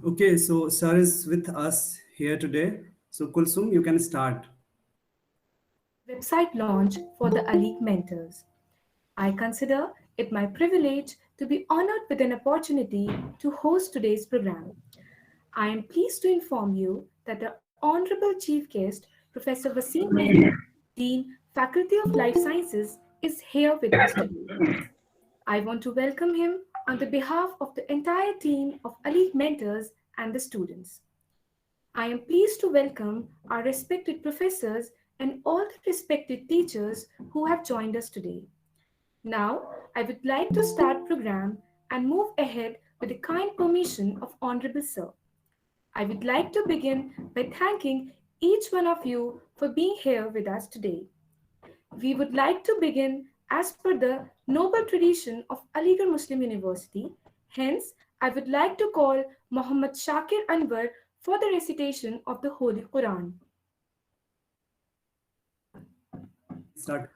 Okay, so sir is with us here today. So Kulsum, you can start. Website launch for the Alig mentors. I consider it my privilege to be honored with an opportunity to host today's program. I am pleased to inform you that the Honorable Chief Guest, Professor Wasim Ahmed, Dean, Faculty of Life Sciences, is here with us today. I want to welcome him on the behalf of the entire team of Alig mentors and the students. I am pleased to welcome our respected professors and all the respected teachers who have joined us today. Now, I would like to start program and move ahead with the kind permission of Honorable Sir. I would like to begin by thanking each one of you for being here with us today. We would like to begin as per the noble tradition of Aligarh Muslim University. Hence, I would like to call Muhammad Shakir Anwar for the recitation of the Holy Quran. Start.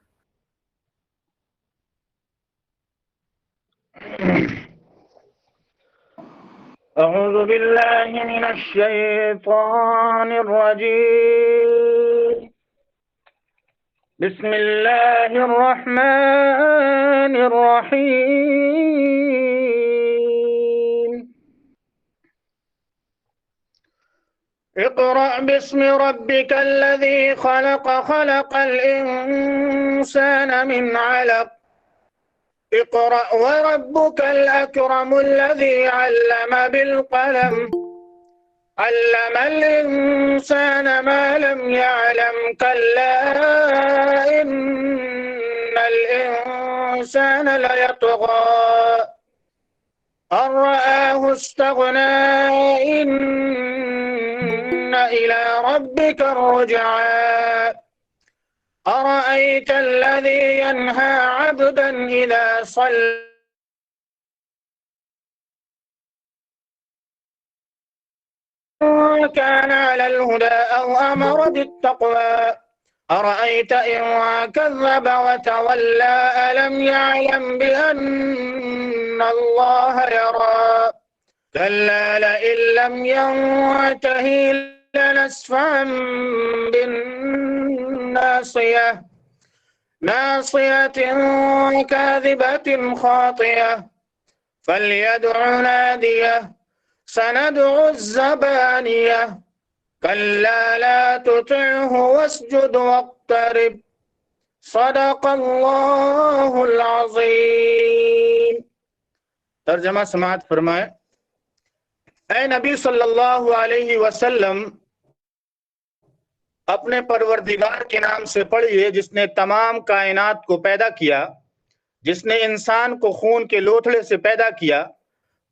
أعوذ بالله من الشيطان الرجيم بسم الله الرحمن الرحيم اقرأ باسم ربك الذي خلق خلق الإنسان من علق اقرأ وربك الأكرم الذي علم بالقلم علم الإنسان ما لم يعلم كلا إن الإنسان ليطغى أن رآه استغنى إن إلى ربك الرجعى أرأيت الذي ينهى عبدا إذا صلى كان على الهدى أو أمر بالتقوى أرأيت إن كذب وتولى ألم يعلم بأن الله يرى كلا لئن لم ينته لنسفعا بالناصية ناصية كاذبة خاطئة فليدع ناديه سندع الزبانية كلا لا تطعه واسجد واقترب صدق الله العظيم. तर्जमा समाअत फरमाए। ऐ नबी सल्लल्लाहु अलैहि वसल्लम, अपने परवरदिगार के नाम से पढ़िए जिसने तमाम कायनात को पैदा किया, जिसने इंसान को खून के लोथड़े से पैदा किया।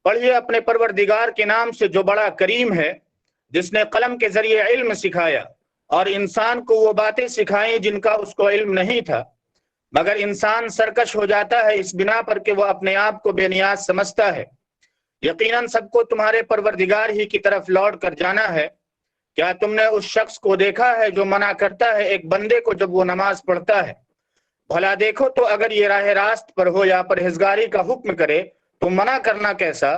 पढ़िए अपने परवरदिगार के नाम से जो बड़ा करीम है, जिसने कलम के जरिए इल्म सिखाया और इंसान को वो बातें सिखाई जिनका उसको इल्म नहीं था, मगर इंसान सरकश हो जाता है इस बिना पर कि वो अपने आप को बेनियाज समझता है। यकीनन सबको तुम्हारे परवरदिगार ही की तरफ लौट कर जाना है। क्या तुमने उस शख्स को देखा है जो मना करता है एक बंदे को जब वो नमाज पढ़ता है? भला देखो तो अगर ये राह रास्त पर हो या परहेजगारी का हुक्म करे तो मना करना कैसा,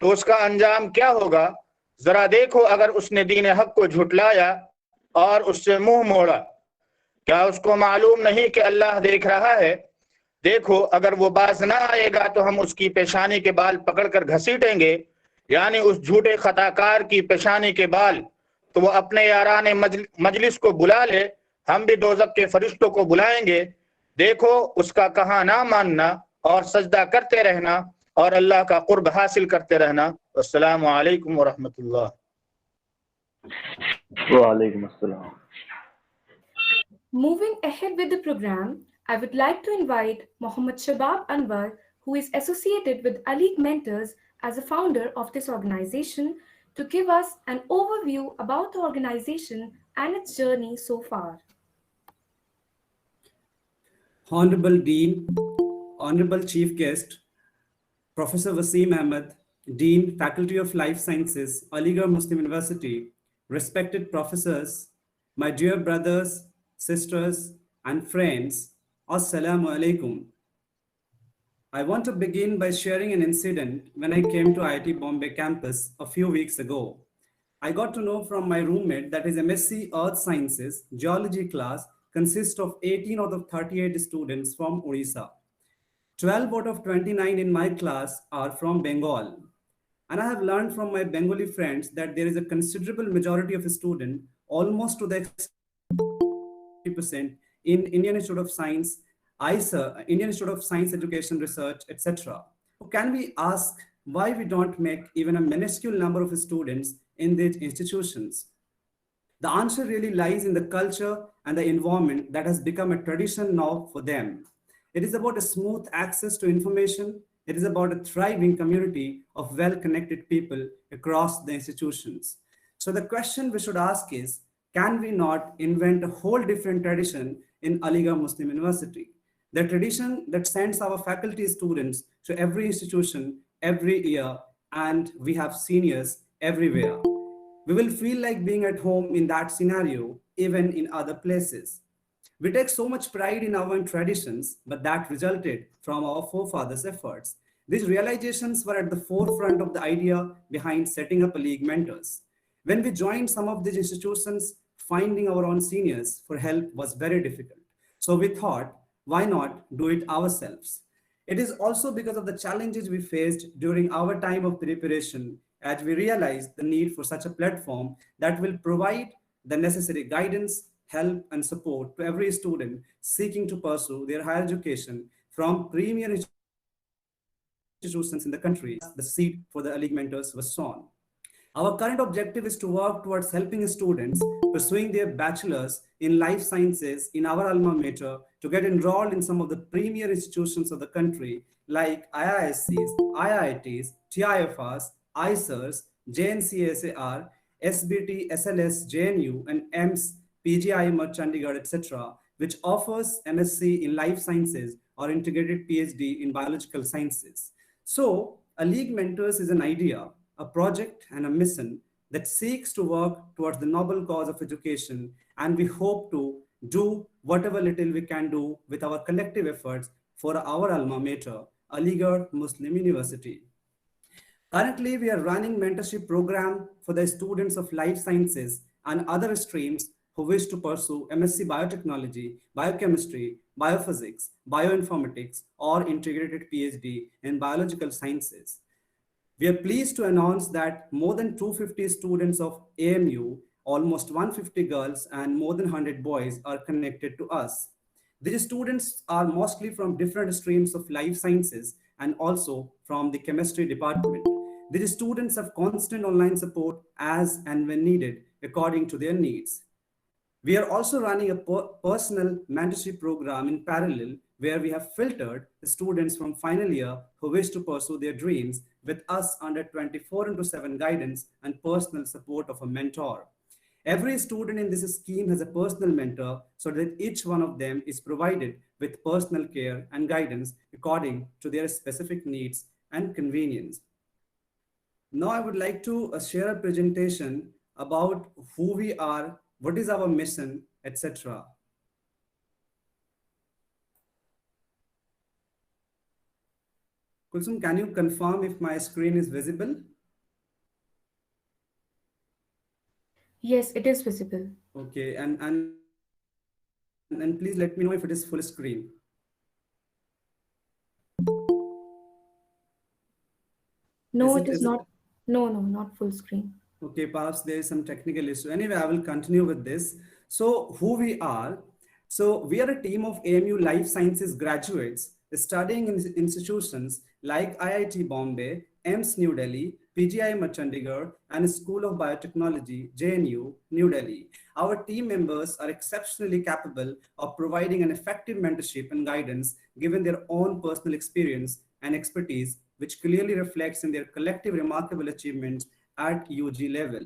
तो उसका अंजाम क्या होगा? जरा देखो अगर उसने दीन हक को झुटलाया और उससे मुंह मोड़ा, क्या उसको मालूम नहीं कि अल्लाह देख रहा है? देखो अगर वो बाज ना आएगा तो हम उसकी पेशानी के बाल पकड़कर घसीटेंगे, यानी उस झूठे खताकार की पेशानी के बाल। तो वो अपने याराने मजलिस को बुला ले, हम भी दोज़ख के फरिश्तों को बुलाएंगे। देखो उसका कहा ना मानना और सजदा करते रहना और अल्लाह का कुर्ब हासिल करते रहना। अस्सलामु अलैकुम व रहमतुल्लाह। वालेकुम अस्सलाम। Moving ahead with the program, I would like to invite Muhammad Shabab Anwar, who is associated with Alig Mentors as a founder of this organization, to give us an overview about the organization and its journey so far. Honorable Dean, Honorable Chief Guest, Professor Wasim Ahmed, Dean, Faculty of Life Sciences, Aligarh Muslim University, respected professors, my dear brothers, sisters, and friends, Assalamu alaikum. I want to begin by sharing an incident when I came to IIT Bombay campus a few weeks ago. I got to know from my roommate that his MSc Earth Sciences geology class consists of 18 out of 38 students from Orissa. 12 out of 29 in my class are from Bengal. And I have learned from my Bengali friends that there is a considerable majority of students, almost to the extent percent in Indian Institute of Science, ISA, Indian Institute of Science Education Research, etc. Can we ask why we don't make even a minuscule number of students in these institutions? The answer really lies in the culture and the environment that has become a tradition now for them. It is about a smooth access to information. It is about a thriving community of well-connected people across the institutions. So the question we should ask is, can we not invent a whole different tradition in Aligarh Muslim University? The tradition that sends our faculty students to every institution every year, and we have seniors everywhere. We will feel like being at home in that scenario, even in other places. We take so much pride in our traditions, but that resulted from our forefathers' efforts. These realizations were at the forefront of the idea behind setting up Alig Mentors. When we joined some of these institutions, finding our own seniors for help was very difficult. So we thought, why not do it ourselves? It is also because of the challenges we faced during our time of preparation as we realized the need for such a platform that will provide the necessary guidance, help, and support to every student seeking to pursue their higher education from premier institutions in the country. The seed for the Alig Mentors was sown. Our current objective is to work towards helping students pursuing their bachelor's in life sciences in our alma mater to get enrolled in some of the premier institutions of the country like IISCs, IITs, TIFRs, ISERs, JNCSAR, SBT, SLS, JNU, and EMS, PGIM, Chandigarh, etc., which offers MSc in life sciences or integrated PhD in biological sciences. So, Alig Mentors is an idea, a project, and a mission that seeks to work towards the noble cause of education, and we hope to do whatever little we can do with our collective efforts for our alma mater, Aligarh Muslim University. Currently, we are running mentorship program for the students of life sciences and other streams who wish to pursue MSc Biotechnology, Biochemistry, Biophysics, Bioinformatics, or integrated PhD in Biological Sciences. We are pleased to announce that more than 250 students of AMU, almost 150 girls, and more than 100 boys are connected to us. These students are mostly from different streams of life sciences and also from the chemistry department. These students have constant online support as and when needed according to their needs. We are also running a personal mentorship program in parallel where we have filtered the students from final year who wish to pursue their dreams with us under 24/7 guidance and personal support of a mentor. Every student in this scheme has a personal mentor so that each one of them is provided with personal care and guidance according to their specific needs and convenience. Now I would like to share a presentation about who we are, what is our mission, etc. Kulsum, can you confirm if my screen is visible? Yes, it is visible. Okay, and please let me know if it is full screen. No, it is not. No, not full screen. Okay, perhaps there is some technical issue. Anyway, I will continue with this. So who we are? So we are a team of AMU Life Sciences graduates studying in institutions like IIT Bombay, EMS New Delhi, PGIM Chandigarh, and School of Biotechnology, JNU, New Delhi. Our team members are exceptionally capable of providing an effective mentorship and guidance given their own personal experience and expertise, which clearly reflects in their collective remarkable achievements at UG level.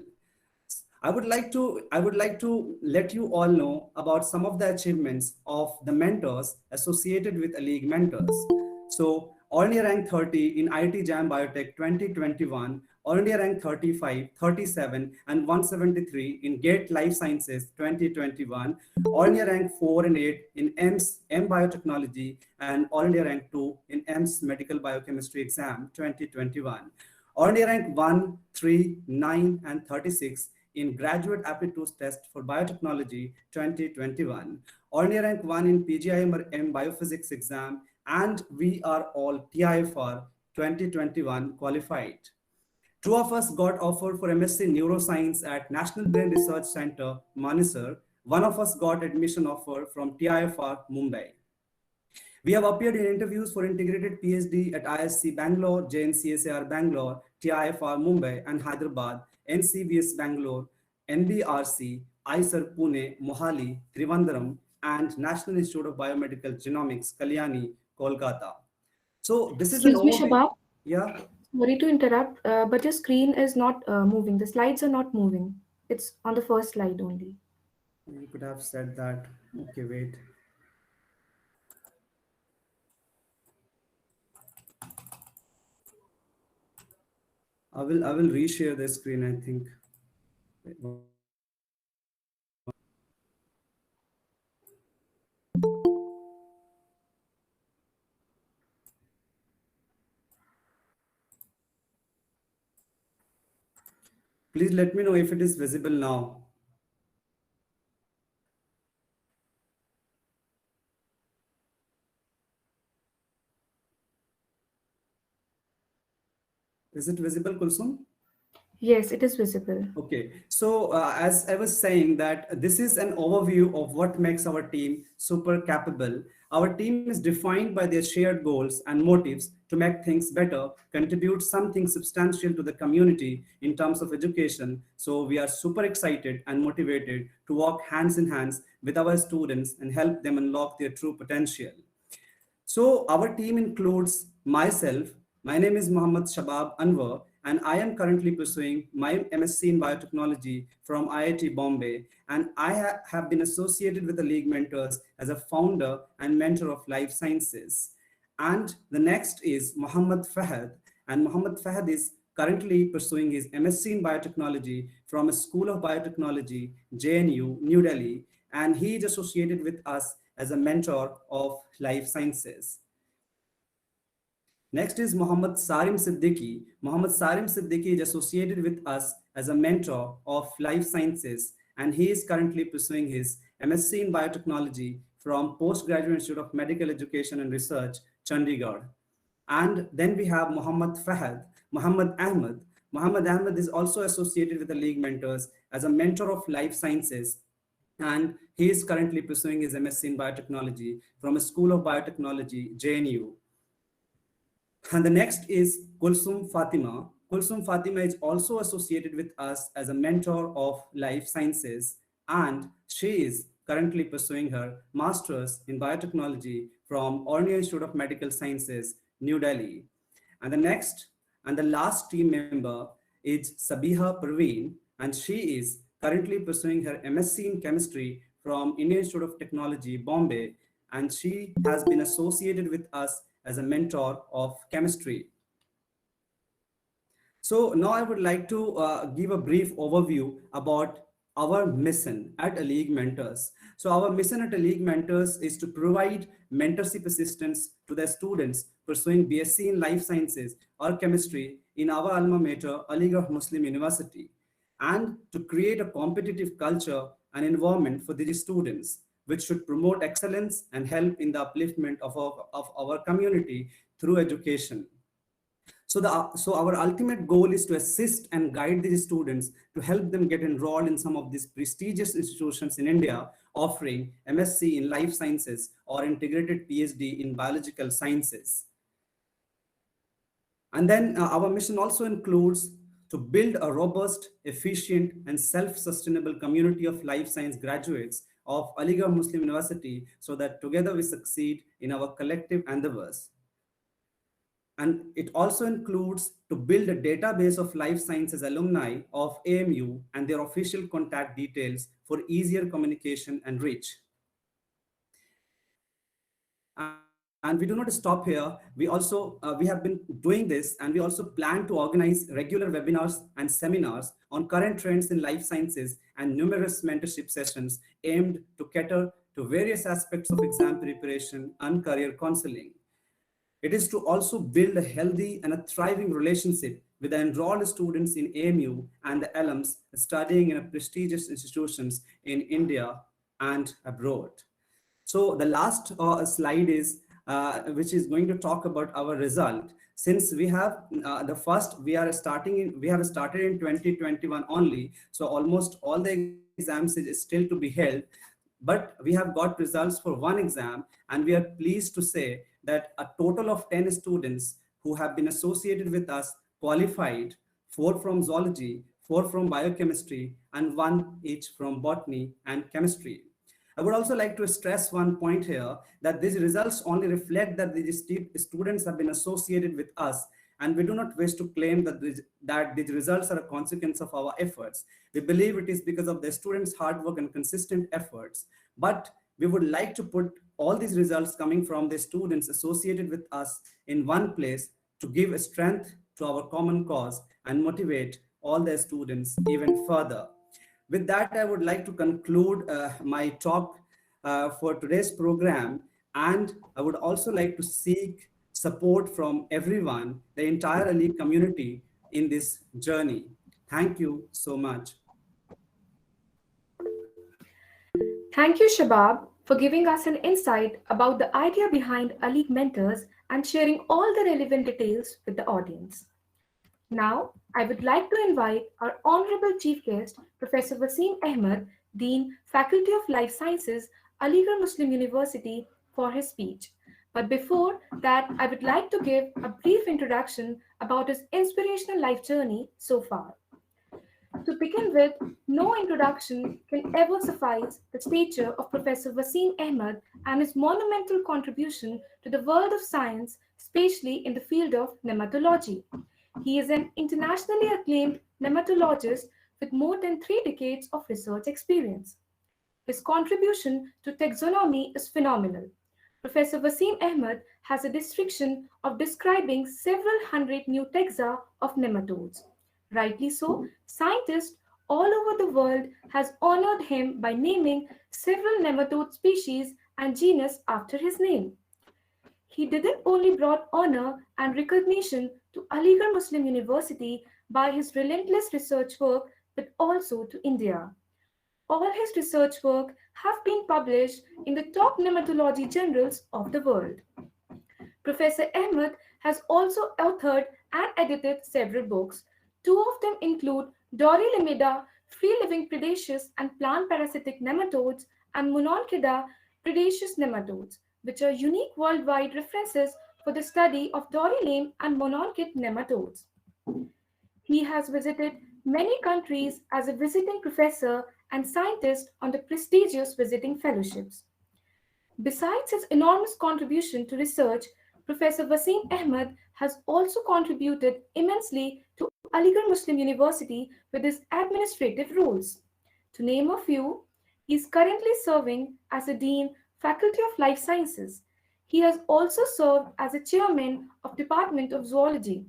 I would like to let you all know about some of the achievements of the mentors associated with Alig Mentors. So All India rank 30 in IT Jam Biotech 2021, All India rank 35, 37, and 173 in GATE Life Sciences 2021, All India rank 4 and 8 in M Biotechnology, and All India rank 2 in EMS Medical Biochemistry Exam 2021. All India rank 1, 3, 9, and 36 in Graduate Aptitude Test for Biotechnology 2021. All India rank 1 in PGIM Biophysics exam, and we are all TIFR 2021 qualified. Two of us got offered for MSc Neuroscience at National Brain Research Center, Manesar. One of us got admission offer from TIFR, Mumbai. We have appeared in interviews for integrated PhD at ISC Bangalore, JNCSAR Bangalore, TIFR Mumbai and Hyderabad, NCBS Bangalore, NBRC, ISER Pune, Mohali, Trivandrum, and National Institute of Biomedical Genomics, Kalyani, Kolkata. So this is an Excuse me, overview. Shabab. Yeah. Sorry to interrupt, but your screen is not moving. The slides are not moving. It's on the first slide only. You could have said that. Okay, wait. I will reshare the screen, I think. Please let me know if it is visible now. Is it visible, Kulsum? Yes, it is visible. Okay, so as I was saying that this is an overview of what makes our team super capable. Our team is defined by their shared goals and motives to make things better, contribute something substantial to the community in terms of education. So we are super excited and motivated to work hands in hands with our students and help them unlock their true potential. So our team includes myself. My name is Mohammad Shabab Anwar, and I am currently pursuing my MSc in Biotechnology from IIT Bombay. And I have been associated with the League Mentors as a founder and mentor of life sciences. And the next is Muhammad Fahad. And Muhammad Fahad is currently pursuing his MSc in Biotechnology from a School of Biotechnology, JNU, New Delhi. And he is associated with us as a mentor of life sciences. Next is Muhammad Sarim Siddiqui. Muhammad Sarim Siddiqui is associated with us as a mentor of life sciences, and he is currently pursuing his MSc in Biotechnology from Postgraduate Institute of Medical Education and Research, Chandigarh. And then we have Muhammad Fahad, Muhammad Ahmed. Muhammad Ahmed is also associated with the League Mentors as a mentor of life sciences, and he is currently pursuing his MSc in Biotechnology from a School of Biotechnology, JNU. And the next is Kulsum Fatima. Kulsum Fatima is also associated with us as a mentor of life sciences, and she is currently pursuing her master's in biotechnology from All India Institute of Medical Sciences, New Delhi. And the next and the last team member is Sabiha Parveen, and she is currently pursuing her MSc in chemistry from Indian Institute of Technology, Bombay, and she has been associated with us as a mentor of chemistry. So now I would like to give a brief overview about our mission at Alig Mentors. So our mission at Alig Mentors is to provide mentorship assistance to the students pursuing BSc in Life Sciences or Chemistry in our alma mater, Alig Muslim University, and to create a competitive culture and environment for these students, which should promote excellence and help in the upliftment of our community through education. So our ultimate goal is to assist and guide these students to help them get enrolled in some of these prestigious institutions in India offering MSc in Life Sciences or integrated PhD in Biological Sciences. And then our mission also includes to build a robust, efficient, and self-sustainable community of life science graduates of Aligarh Muslim University so that together we succeed in our collective endeavors. And it also includes to build a database of life sciences alumni of AMU and their official contact details for easier communication and reach. And we do not stop here. We have been doing this, and we also plan to organize regular webinars and seminars on current trends in life sciences and numerous mentorship sessions aimed to cater to various aspects of exam preparation and career counseling. It is to also build a healthy and a thriving relationship with the enrolled students in AMU and the alums studying in prestigious institutions in India and abroad. So the last slide is which is going to talk about our result. Since we have the first, we have started in 2021 only. So almost all the exams is still to be held, but we have got results for one exam, and we are pleased to say that a total of 10 students who have been associated with us qualified, 4 from zoology, 4 from biochemistry, and 1 each from botany and chemistry. I would also like to stress one point here, that these results only reflect that these students have been associated with us, and we do not wish to claim that these results are a consequence of our efforts. We believe it is because of the students' hard work and consistent efforts. But we would like to put all these results coming from the students associated with us in one place to give strength to our common cause and motivate all the students even further. With that, I would like to conclude my talk for today's program, and I would also like to seek support from everyone, the entire Alig community in this journey. Thank you so much. Thank you, Shabab, for giving us an insight about the idea behind Alig Mentors and sharing all the relevant details with the audience. Now, I would like to invite our Honorable Chief Guest, Professor Wasim Ahmed, Dean, Faculty of Life Sciences, Aligarh Muslim University, for his speech. But before that, I would like to give a brief introduction about his inspirational life journey so far. To begin with, no introduction can ever suffice the stature of Professor Wasim Ahmed and his monumental contribution to the world of science, especially in the field of nematology. He is an internationally acclaimed nematologist with more than 3 decades of research experience. His contribution to taxonomy is phenomenal. Professor Wasim Ahmed has a distinction of describing several hundred new taxa of nematodes. Rightly so, scientists all over the world has honored him by naming several nematode species and genus after his name. He didn't only brought honor and recognition to Aligarh Muslim University by his relentless research work, but also to India. All his research work have been published in the top nematology journals of the world. Professor Ahmed has also authored and edited several books. 2 of them include Dorylimida, Free-Living Predaceous and Plant Parasitic Nematodes, and Mononcida, Predaceous Nematodes, which are unique worldwide references for the study of Dorylame and Mononcid nematodes. He has visited many countries as a visiting professor and scientist on the prestigious visiting fellowships. Besides his enormous contribution to research, Professor Wasim Ahmed has also contributed immensely to Aligarh Muslim University with his administrative roles. To name a few, he is currently serving as a Dean, Faculty of Life Sciences. He has also served as a chairman of Department of Zoology.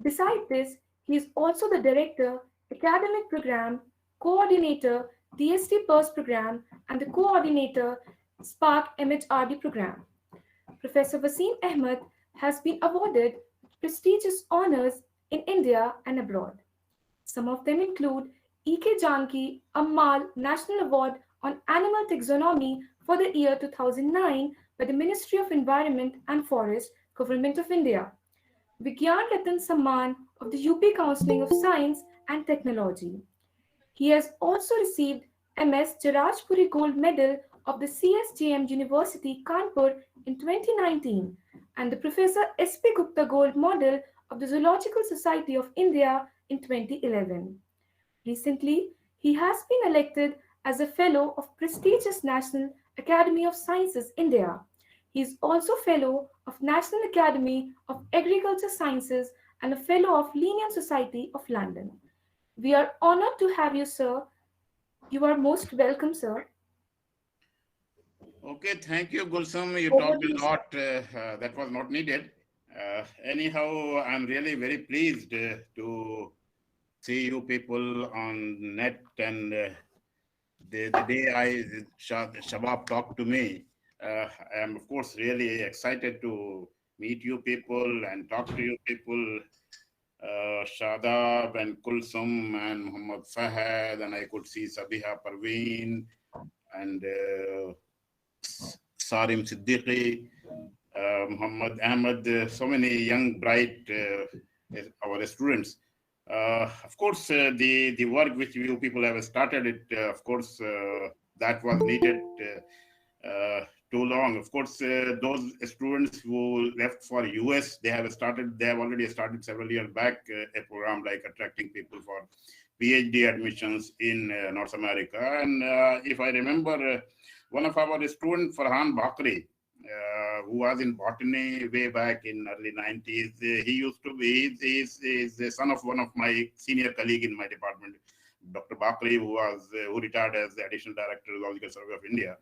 Besides this, he is also the director, academic program, coordinator, DST PERS program, and the coordinator, Spark MHRD program. Professor Wasim Ahmed has been awarded prestigious honors in India and abroad. Some of them include E.K. Janki Ammal National Award on Animal Taxonomy for the year 2009 by the Ministry of Environment and Forest, Government of India. Vigyan Ratan Samman of the UP Counseling of Science and Technology. He has also received MS Jarajpuri Gold Medal of the CSJM University Kanpur in 2019 and the Professor S.P. Gupta Gold Medal of the Zoological Society of India in 2011. Recently, he has been elected as a Fellow of prestigious National Academy of Sciences, India. He is also Fellow of National Academy of Agriculture Sciences and a Fellow of Linnean Society of London. We are honored to have you, sir. You are most welcome, sir. Okay, thank you, Gulsum. You Over talked to a you, sir. lot that was not needed. Anyhow, I'm really very pleased to see you people on net, and the day Shabab talked to me, I am of course really excited to meet you people and talk to you people. Shadab and Kulsum and Muhammad Fahad, and I could see Sabiha Parveen and Sarim Siddiqui, Muhammad Ahmad, so many young, bright, our students. Of course, the work which you people have started, it of course that was needed too long. Of course, those students who left for US, they have already started several years back a program like attracting people for PhD admissions in North America. And if I remember, one of our students, Farhan Bakri, who was in botany way back in early 90s. He used to be, he's the son of one of my senior colleague in my department, Dr. Bakri, who retired as the additional director of Zoological Survey of India.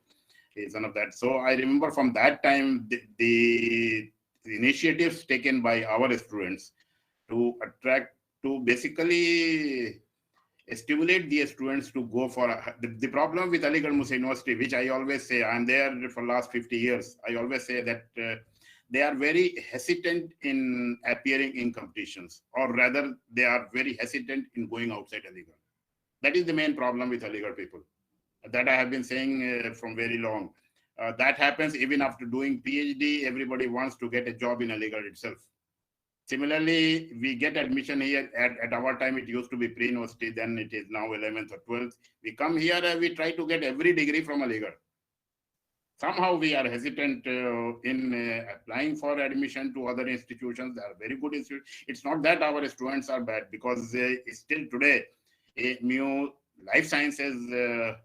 He's son of that. So I remember from that time, the initiatives taken by our students to attract, to basically stimulate the students to go for the problem with Aligarh Muslim University, which I always say, I'm there for last 50 years. I always say that they are very hesitant in appearing in competitions, or rather they are very hesitant in going outside Aligarh. That is the main problem with Aligarh people. That I have been saying from very long. That happens even after doing PhD. Everybody wants to get a job in Aligarh itself. Similarly, we get admission here. At our time, it used to be pre-university, then it is now 11th or 12th. We come here and we try to get every degree from Aligarh. Somehow we are hesitant in applying for admission to other institutions. They are very good institutions. It's not that our students are bad, because still today, life sciences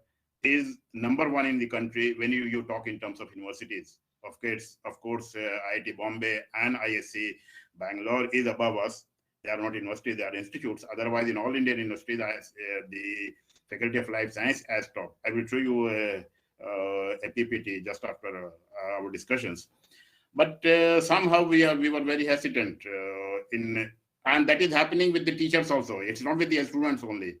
is number one in the country when you talk in terms of universities. Of course, IIT Bombay and ISC Bangalore is above us. They are not universities, they are institutes. Otherwise, in all Indian universities, the Faculty of Life Science has top. I will show you a PPT just after our discussions. But somehow we were very hesitant and that is happening with the teachers also. It's not with the students only.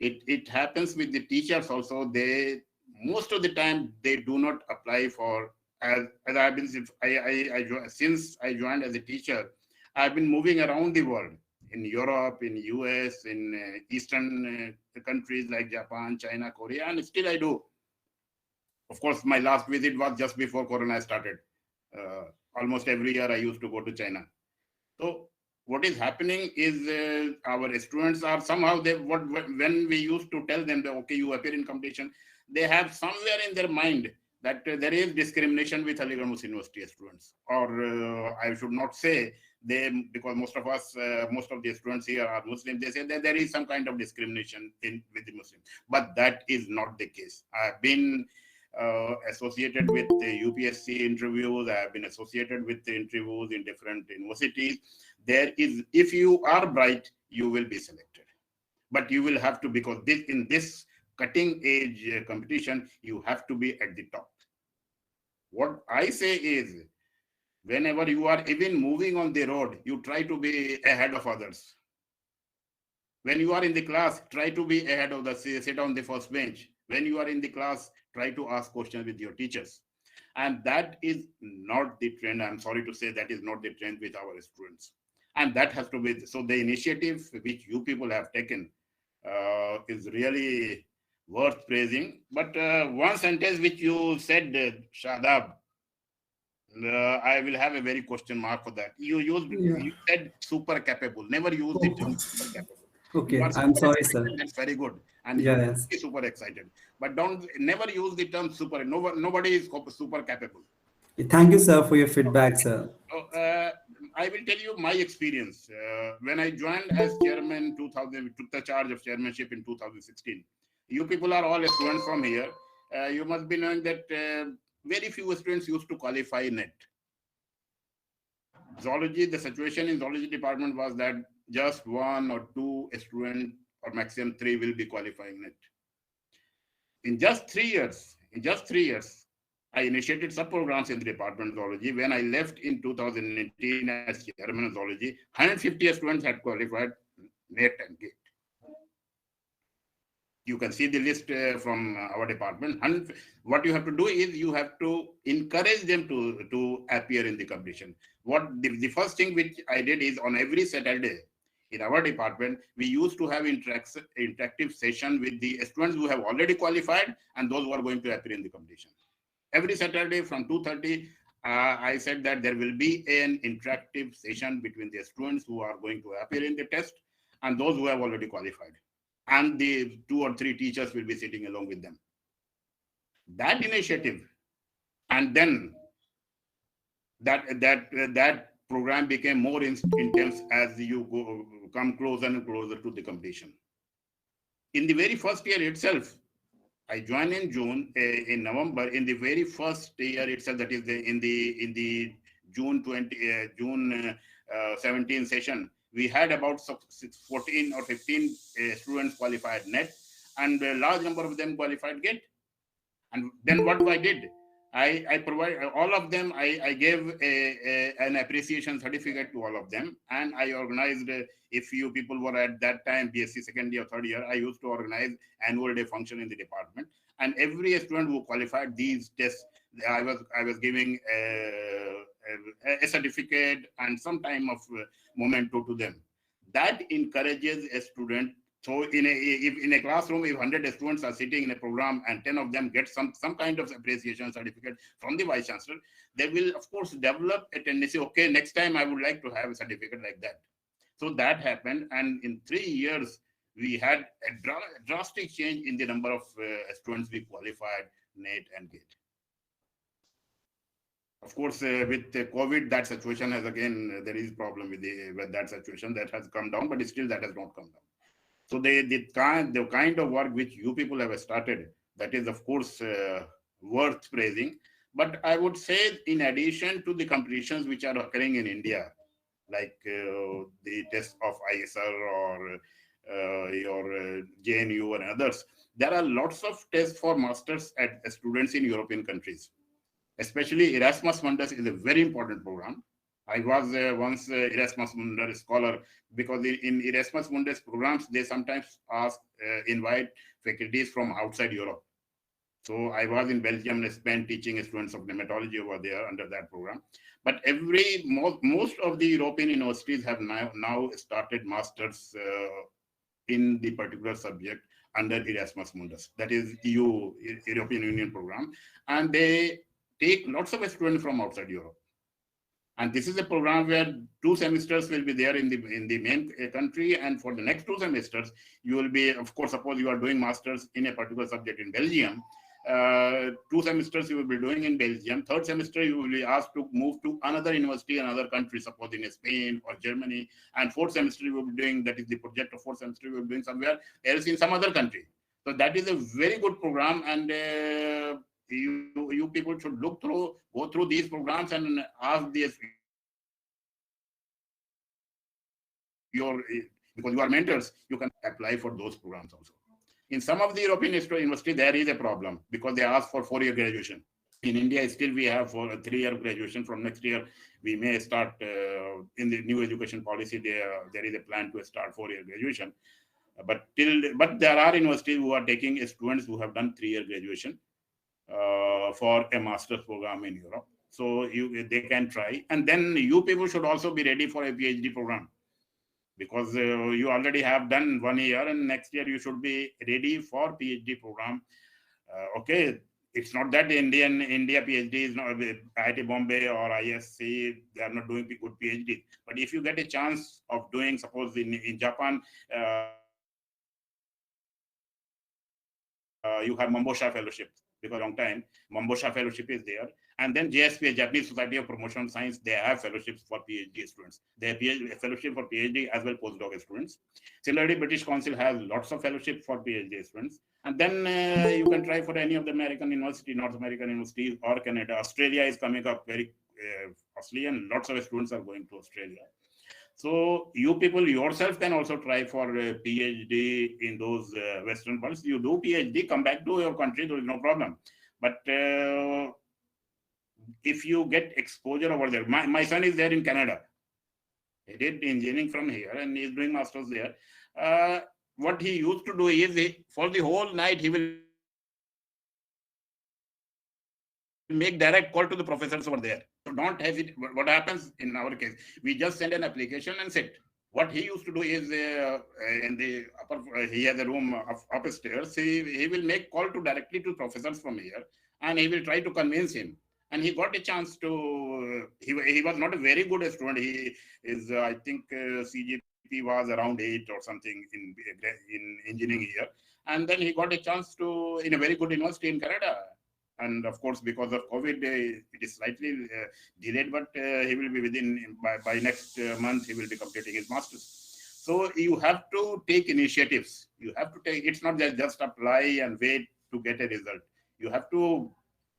It happens with the teachers also. They most of the time they do not apply for, as I've been since I joined as a teacher, I've been moving around the world, in Europe, in US, in Eastern countries like Japan, China, Korea, and still I do. Of course, my last visit was just before Corona started. Almost every year I used to go to China. So what is happening is our students are somehow, when we used to tell them that, okay, you appear in competition, they have somewhere in their mind that there is discrimination with Aligarh Muslim University students. Or I should not say they, because most of the students here are Muslim, they say that there is some kind of discrimination with the Muslims. But that is not the case. I've been associated with the UPSC interviews. I have been associated with the interviews in different universities. There is, if you are bright, you will be selected. But you will have to, because in this cutting edge competition, you have to be at the top. What I say is, whenever you are even moving on the road, you try to be ahead of others. When you are in the class, try to be ahead of sit on the first bench. When you are in the class, try to ask questions with your teachers. And that is not the trend. I'm sorry to say that is not the trend with our students. And that has to be, so the initiative which you people have taken is really worth praising. But one sentence which you said, Shadab, I will have a very question mark for that. You said super capable. Never use the term super capable. Okay, I'm sorry, sir. That's very good, and yes. Super excited. But never use the term super. Nobody is super capable. Thank you, sir, for your feedback, sir. I will tell you my experience. When I joined as chairman 2000, we took the charge of chairmanship in 2016. You people are all students from here. You must be knowing that very few students used to qualify NET. Zoology, the situation in zoology department was that just 1 or 2 students, or maximum 3, will be qualifying NET. In just 3 years, I initiated sub-programs in the Department of Zoology. When I left in 2018 as chairman of zoology, 150 students had qualified NET and GATE. You can see the list from our department. And what you have to do is you have to encourage them to appear in the competition. What the first thing which I did is on every Saturday in our department, we used to have interactive session with the students who have already qualified and those who are going to appear in the competition. Every Saturday from 2:30, I said that there will be an interactive session between the students who are going to appear in the test and those who have already qualified. And the 2 or 3 teachers will be sitting along with them. That initiative, and then that program became more intense as you come closer and closer to the completion. In the very first year itself, I joined in June. In November, in the very first year itself, that is in the June 17 session, we had about 14 or 15 students qualified NET, and a large number of them qualified GATE. And then what I did, I provide all of them. I gave an appreciation certificate to all of them, and I organized. If you people were at that time BSc second year, third year, I used to organize annual day function in the department, and every student who qualified these tests, I was giving a certificate and some time of memento to them. That encourages a student. So in a classroom, if 100 students are sitting in a program and 10 of them get some kind of appreciation certificate from the vice chancellor, they will of course develop a tendency. Okay, next time I would like to have a certificate like that. So that happened, and in 3 years we had a drastic change in the number of students we qualified NET and GATE. Of course, with COVID, that situation has again, there is a problem with that situation that has come down, but still that has not come down. So the kind of work which you people have started, that is of course worth praising. But I would say, in addition to the competitions which are occurring in India, like the test of ISR or your JNU and others, there are lots of tests for masters at students in European countries. Especially Erasmus Mundus is a very important program. I was once Erasmus Mundus scholar, because in Erasmus Mundus programs, they sometimes invite faculties from outside Europe. So I was in Belgium and Spain teaching students of nematology over there under that program. But most of the European universities have now started masters in the particular subject under Erasmus Mundus. That is European Union program. And they take lots of students from outside Europe. And this is a program where 2 semesters will be there in the main country, and for the next 2 semesters, you will be, of course, suppose you are doing masters in a particular subject in Belgium, 2 semesters you will be doing in Belgium. 3rd semester you will be asked to move to another university, another country, suppose in Spain or Germany, and 4th semester you will be doing, that is the project of 4th semester, you will be doing somewhere else in some other country. So that is a very good program, and you people should go through these programs and ask this because you are mentors, you can apply for those programs also. In some of the European universities, there is a problem because they ask for 4-year graduation. In India, still we have for a 3-year graduation. From next year, we may start in the new education policy. There is a plan to start 4-year graduation, but there are universities who are taking students who have done 3-year graduation for a master's program in Europe. So they can try, and then you people should also be ready for a PhD program, because you already have done 1 year, and next year you should be ready for PhD program. Okay, it's not that India PhD is not IIT Bombay or ISC, they are not doing good PhD. But if you get a chance of doing, suppose in Japan, you have Mambosha Fellowship, because a long time Mambosha Fellowship is there, and then JSP, Japanese Society of Promotion of Science, they have fellowships for PhD students. They have fellowship for PhD as well postdoc students. Similarly, British Council has lots of fellowship for PhD students, and then you can try for any of the American university, North American universities, or Canada. Australia is coming up very fastly, and lots of students are going to Australia. So you people yourself can also try for a PhD in those Western worlds. You do PhD, come back to your country, there is no problem. But if you get exposure over there, my son is there in Canada. He did engineering from here and he's doing masters there. What he used to do is for the whole night, he will make direct call to the professors over there. So don't hesitate. What happens in our case, we just send an application and sit. What he used to do is in the upper, he has a room upstairs. He will make call to directly to professors from here, and he will try to convince him. And he got a chance to. He was not a very good student. He is, I think, CGP was around 8 or something in engineering here, and then he got a chance to in a very good university in Canada. And of course, because of COVID, it is slightly delayed, but he will be within by next month. He will be completing his masters. So you have to take initiatives. You have to take. It's not just apply and wait to get a result. You have to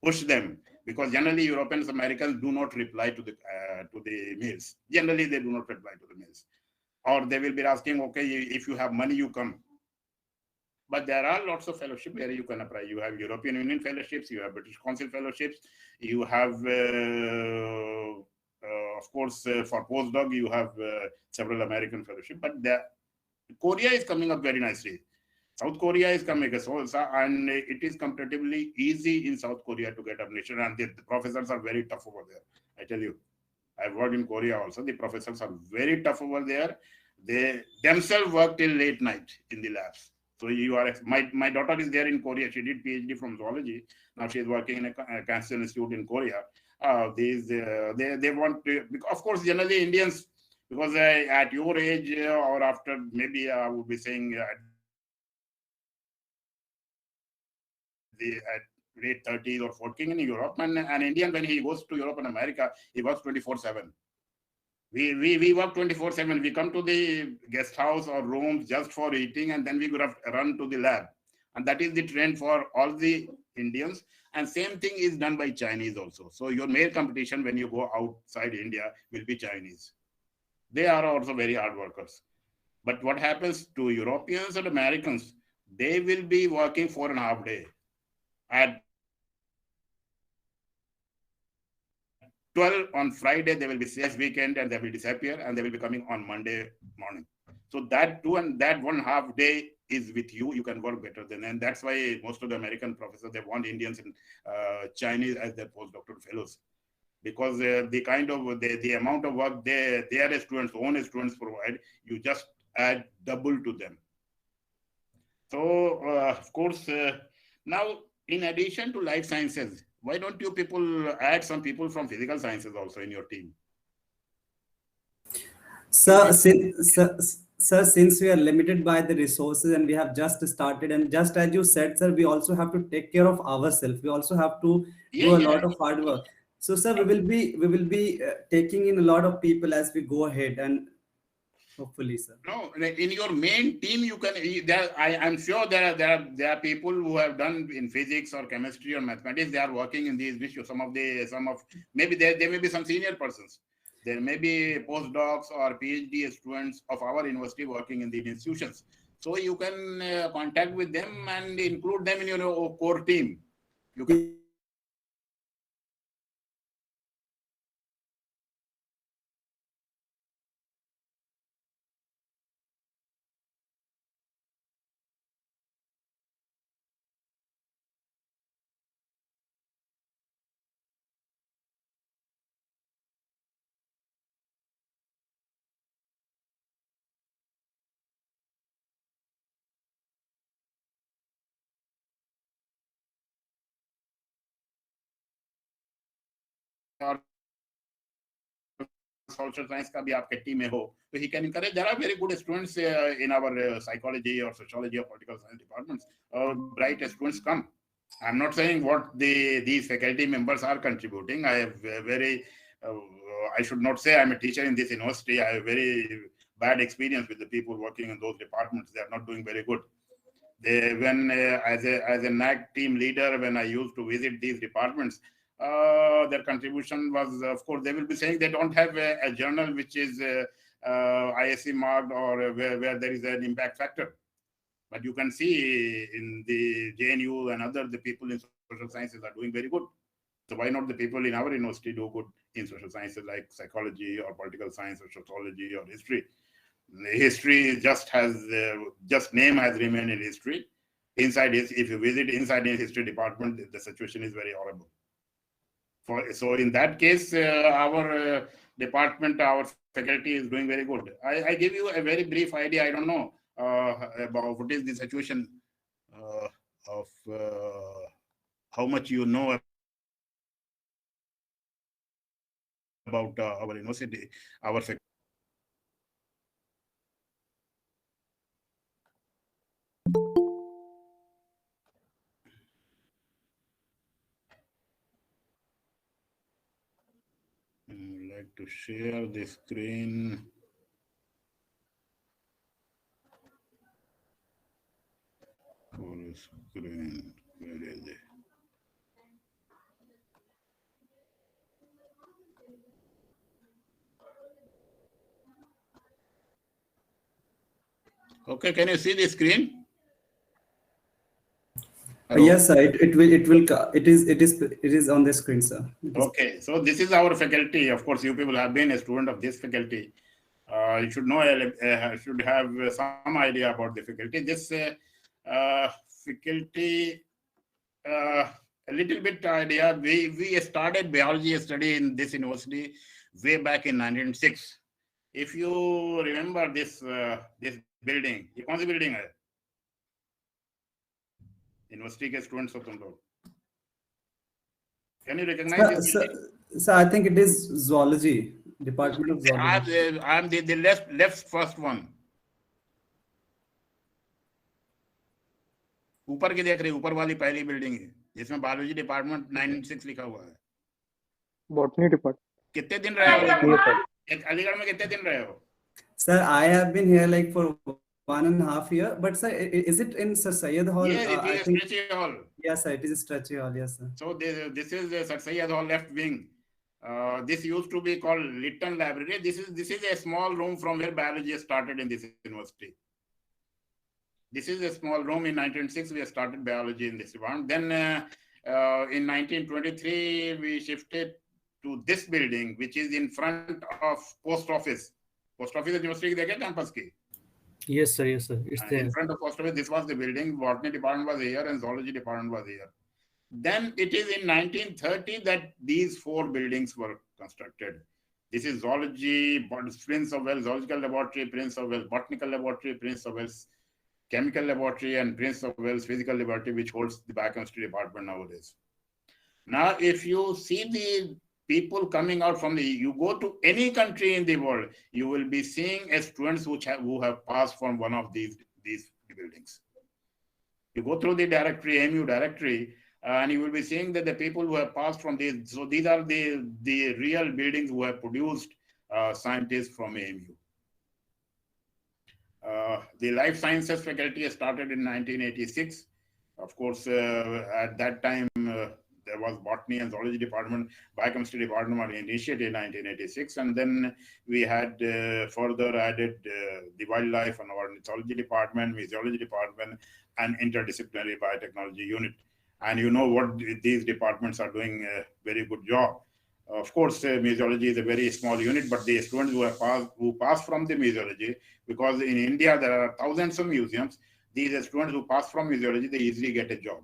push them, because generally Europeans, Americans do not reply to the mails. Generally, they do not reply to the mails, or they will be asking, okay, if you have money, you come. But there are lots of fellowships where you can apply. You have European Union fellowships, you have British Council fellowships, you have, of course, for postdoc, you have several American fellowships. But Korea is coming up very nicely. South Korea is coming as well, and it is comparatively easy in South Korea to get admission, and the professors are very tough over there. I tell you, I've worked in Korea also. The professors are very tough over there. They themselves work till late night in the labs. So you are, my daughter is there in Korea. She did PhD from zoology. Now she is working in a cancer institute in Korea. They want to, of course, generally Indians, because at your age or after, maybe I would be saying at late 30s or 40 in Europe, and an Indian, when he goes to Europe and America, he works 24/7. We work 24/7. We come to the guest house or rooms just for eating, and then we could have run to the lab. And that is the trend for all the Indians. And same thing is done by Chinese also. So your main competition when you go outside India will be Chinese. They are also very hard workers. But what happens to Europeans and Americans, they will be working 4.5 days. At 12 on Friday, they will be CS weekend and they will disappear, and they will be coming on Monday morning. So that 1.5 day is with you. You can work better than, and that's why most of the American professors, they want Indians and Chinese as their postdoctoral fellows, because the kind of the amount of work their students, own students provide, you just add double to them. So of course, now in addition to life sciences, why don't you people add some people from physical sciences also in your team? Sir, since we are limited by the resources and we have just started, and just as you said, sir, we also have to take care of ourselves. We also have to do a lot of hard work. So, sir, we will be taking in a lot of people as we go ahead, and hopefully, sir. No, in your main team, you can. I'm sure there are people who have done in physics or chemistry or mathematics. They are working in these issues. Maybe there may be some senior persons. There may be postdocs or PhD students of our university working in these institutions. So you can contact with them and include them in your core team. You can. Social science का भी आपके team में हो, so he can encourage. There are very good students in our psychology or sociology or political science departments. Bright students come. I'm not saying what these faculty members are contributing. I have I should not say I'm a teacher in this university. I have very bad experience with the people working in those departments. They are not doing very good. As a NAC team leader, when I used to visit these departments, their contribution was, of course, they will be saying they don't have a journal which is ISC marked or where there is an impact factor. But you can see in the JNU and the people in social sciences are doing very good. So why not the people in our university do good in social sciences like psychology or political science or sociology or history? History just has just name has remained in history. Inside is, if you visit inside the history department, the situation is very horrible. So in that case, our department, our faculty is doing very good. I give you a very brief idea. I don't know about what is the situation of how much you know about our university, our faculty. I would like to share the screen. Full screen. Where is it? Okay, can you see the screen? Hello? Yes, sir. It is on the screen, sir. Okay, so this is our faculty. Of course, you people have been a student of this faculty. You should know, should have some idea about the faculty. This faculty, a little bit idea. We started biology study in this university way back in 1906. If you remember this this building, ये कौन सी building है? University के students हो तुम लोग. Can you recognize this building? Sir, I think it is zoology, Department of Zoology. I'm the left first one. ऊपर की देख रही, ऊपर वाली पहली बिल्डिंग है जिसमें बायोलॉजी डिपार्टमेंट 96 लिखा हुआ है. Botany department. कितने दिन रहे हो अलीगढ़ में? कितने दिन रहे हो? Sir, I have been here like for 1.5 years. But sir, is it in Sir Syed Hall? Yes, it is Stretchy Hall. Yes, sir. It is Stretchy Hall. Yes, sir. So this is Sir Syed Hall left wing. This used to be called Lytton Library. This is a small room from where biology started in this university. This is a small room. In 1906, we started biology in this one. Then in 1923, we shifted to this building, which is in front of post office. Post office university की campus की. Yes, sir. Yes, sir. It's there. In front of post office, this was the building. Botany department was here and zoology department was here. Then it is in 1930 that these 4 buildings were constructed. This is zoology, Prince of Wales Zoological Laboratory, Prince of Wales Botanical Laboratory, Prince of Wales Chemical Laboratory, and Prince of Wales Physical Laboratory, which holds the biochemistry department nowadays. Now, if you see the people coming out from you go to any country in the world, you will be seeing students who have passed from one of these buildings. You go through the directory, AMU directory, and you will be seeing that the people who have passed from these, so these are the real buildings who have produced scientists from AMU. The life sciences faculty started in 1986. Of course, at that time, there was botany and zoology department, biochemistry department were initiated in 1986. And then we had further added the wildlife and our ornithology department, physiology department, and interdisciplinary biotechnology unit. And you know what, these departments are doing a very good job. Of course, museology is a very small unit, but the students who pass from the museology, because in India there are thousands of museums, these students who pass from museology, they easily get a job.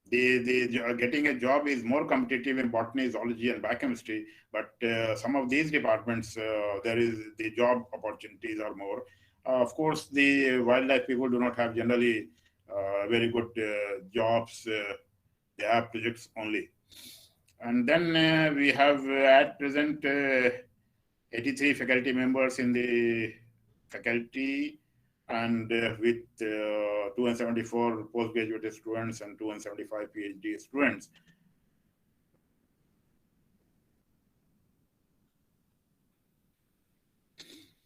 Getting a job is more competitive in botany, zoology, and biochemistry, but some of these departments, the job opportunities are more. Of course, the wildlife people do not have generally very good jobs. They have projects only. And then we have at present 83 faculty members in the faculty, and with 274 postgraduate students and 275 PhD students.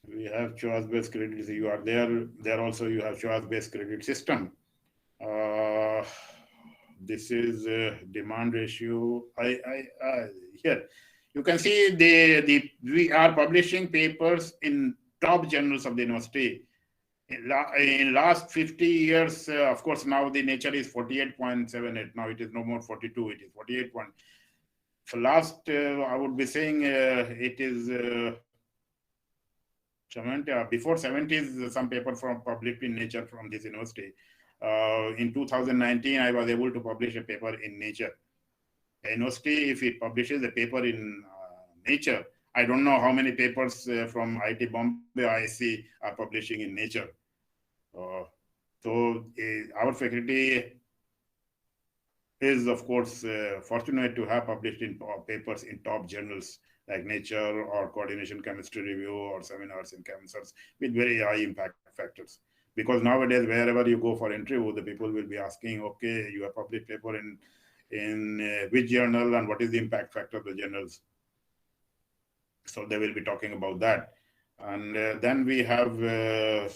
We have choice-based credit. You are there. There also you have choice-based credit system. This is demand ratio. Here you can see we are publishing papers in top journals of the university. in last 50 years, of course, now the nature is 48.78. Now it is no more 42. It is 48. For last, I would be saying it is 70, before 70s, some paper from published in Nature from this university. In 2019, I was able to publish a paper in Nature. A university, if it publishes a paper in Nature, I don't know how many papers from IIT Bombay ISC are publishing in Nature. So our faculty is, of course, fortunate to have published in papers in top journals like Nature or Coordination Chemistry Review or seminars in chemistry with very high impact factors. Because nowadays, wherever you go for interview, the people will be asking, okay, you have published paper in which journal and what is the impact factor of the journals. So they will be talking about that. And then we have the